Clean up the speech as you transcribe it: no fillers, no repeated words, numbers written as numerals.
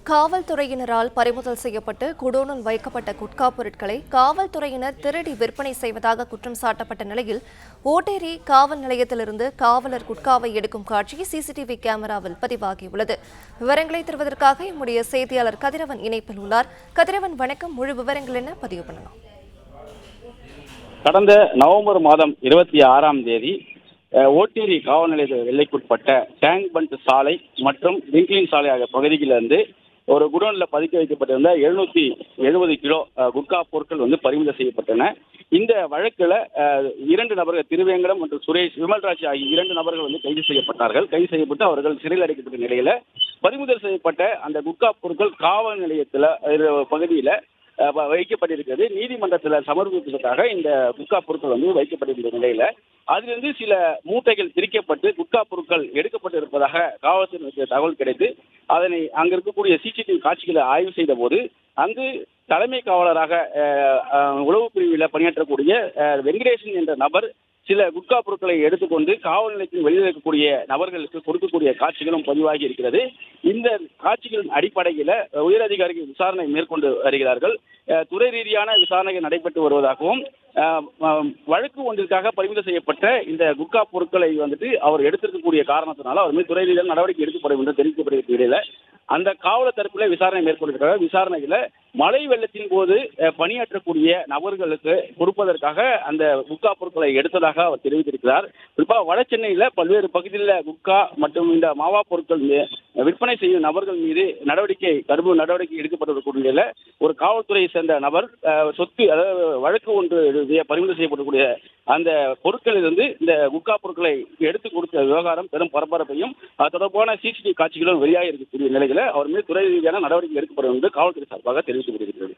காவல்துறையினரால் பறிமுதல் செய்யப்பட்டு குடோனில் வைக்கப்பட்ட குட்கா பொருட்களை காவல்துறையினர் திருடி விற்பனை செய்வதாக குற்றம் சாட்டப்பட்ட நிலையில் ஓட்டேரி காவல் நிலையத்திலிருந்து காவலர் குட்காவை எடுக்கும் காட்சி சிசிடிவி கேமராவில் பதிவாகியுள்ளது. விவரங்களை தருவதற்காக நம்முடைய செய்தியாளர் கதிரவன் இணைப்பில் உள்ளார். கதிரவன் வணக்கம். முழு விவரங்கள் என்ன பதிவு பண்ணலாம்? கடந்த நவம்பர் மாதம் 26ஆம் தேதி ஓட்டேரி காவல் நிலைய எல்லைக்குட்பட்ட டேங்க் பண்ட் சாலை மற்றும் டிங்க்லின் சாலை ஆகிய பகுதியிலிருந்து ஒரு குடோனில் பதுக்கி வைக்கப்பட்டிருந்த 770 கிலோ குட்கா பொருட்கள் பறிமுதல் செய்யப்பட்டன. இந்த வழக்கில் 2 நபர்கள், திருவேங்கடம் மற்றும் சுரேஷ் விமல்ராஜ் ஆகிய 2 நபர்கள் கைது செய்யப்பட்டார்கள். கைது செய்யப்பட்டு அவர்கள் சிறையில் அடைக்கப்பட்ட நிலையில பறிமுதல் செய்யப்பட்ட அந்த குட்கா பொருட்கள் காவல் நிலையத்தில் பகுதியில் வைக்கப்பட்டிருக்கிறது. நீதிமன்றத்தில் சமர்ப்பிப்பதற்காக இந்த குட்கா பொருட்கள் வைக்கப்பட்டிருந்த நிலையில அதிலிருந்து சில மூட்டைகள் பிரிக்கப்பட்டு குட்கா பொருட்கள் எடுக்கப்பட்டிருப்பதாக காவல்துறையினருக்கு தகவல் கிடைத்து அதனை அங்க இருக்கக்கூடிய சிசிடிவி காட்சிகளை ஆய்வு செய்த போது அங்கு தலைமை காவலராக உளவு பிரிவில் பணியாற்றக்கூடிய வெங்கடேசன் என்ற நபர் சில குட்கா பொருட்களை எடுத்துக்கொண்டு காவல் நிலையத்தில் வெளியில் இருக்கக்கூடிய நபர்களுக்கு கொடுக்கக்கூடிய காட்சிகளும் பதிவாகி இருக்கிறது. இந்த காட்சிகளின் அடிப்படையில் உயரதிகாரிகள் விசாரணை மேற்கொண்டு வருகிறார்கள். துறை ரீதியான விசாரணைகள் நடைபெற்று வருவதாகவும் வழக்கு ஒன்றிற்காக பறிமுதல் செய்யப்பட்ட இந்த குட்கா பொருட்களை அவர் எடுத்திருக்கக்கூடிய காரணத்தினால அவர் மீது துறை ரீதியான நடவடிக்கை எடுக்கப்படும் என்று தெரிவிக்கப்படுகிற இடையில அந்த காவலர் தரப்பில் விசாரணை மேற்கொண்டிருக்கிறார். விசாரணையில மழை வெள்ளத்தின் போது பணியாற்றக்கூடிய நபர்களுக்கு கொடுப்பதற்காக அந்த குட்கா பொருட்களை எடுத்ததாக அவர் தெரிவித்திருக்கிறார். குறிப்பாக வட சென்னையில பல்வேறு பகுதிகளில் குட்கா மற்றும் இந்த மாவா பொருட்கள் விற்பனை செய்யும் நபர்கள் மீது கடுமையான நடவடிக்கை எடுக்கப்பட்டிருக்கக்கூடிய நிலையில ஒரு காவல்துறையை சேர்ந்த நபர் சொத்து, அதாவது வழக்கு ஒன்று பறிமுதல் செய்யப்படக்கூடிய அந்த பொருட்களிலிருந்து இந்த குட்கா பொருட்களை எடுத்து கொடுத்த விவகாரம் பெரும் பரபரப்பையும் அது தொடர்பான சிசிடிவி காட்சிகளும் வெளியாக இருக்கக்கூடிய நிலையில அவர் மீது துறை ரீதியான நடவடிக்கை எடுக்கப்படும் என்று காவல்துறை சார்பாக தெரிவிக்கப்பட்டிருக்கிறது.